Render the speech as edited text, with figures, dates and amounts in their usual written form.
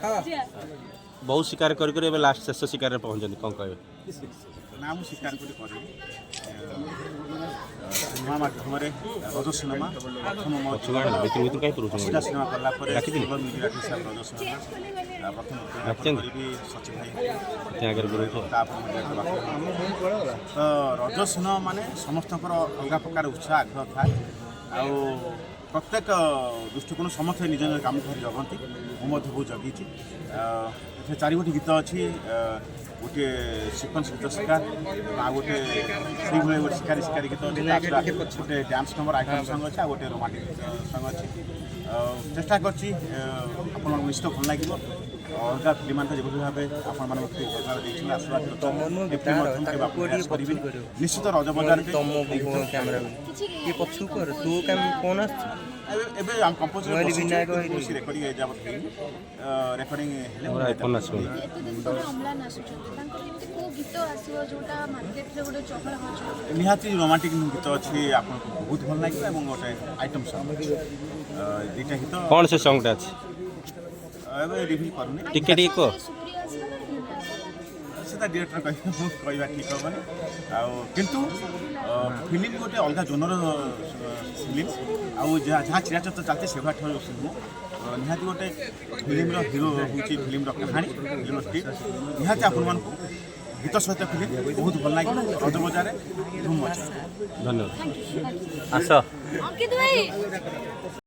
बहुत शिकार कर लास्ट शेष शिकार पहुँचते कौन कहे ना मुझे शिकार कर सिनेमा माध्यम रज सिनेमा प्रथम अशीटा सिनेमा कलापर मीडिया हिसाब रज सिनेमा प्रथम सचिव भाई तो रज सिनेमा माने समस्त अलग प्रकार उत्साह आग्रह थाए प्रत्येक दृष्टिकोण समस्ते निज निज काम कर जगती मुझे बहुत जगी चार गोटी गीत अच्छी गोटे सिक्वेन्स गीत शिकार आ गोटे से गोटे शिकारी शिकारी गीत अच्छे गोटे डांस नंबर आइटम सॉन्ग अच्छे गोटे रोमांटिक सॉन्ग अच्छे चेष्टा करछि आपण निश्चित भल लगे अलग फिल्म मान जो भाव आपण आशीर्वाद निश्चित रज बजार निहाती रोमांटिक गीत अच्छी आपको बहुत भल लगे गोटे आइटम सॉन्ग दुईटा गीत कौन से सॉन्ग अच्छे रिभिल करूनी टिके को सीधा डायरेक्टर कहवा ठीक हेनी किंतु फिल्म गोटे अलग जोनर फिल्म आउ जहाँ चिराचर चलते से फिल्म निहाती गोटे फिल्म हिरो हूँ फिल्म कहानी फिल्म स्क्रिप्ट निहाती आपण गीत सहित फिल्म बहुत भल लगे रज बजार धूम अच्छे धन्यवाद आस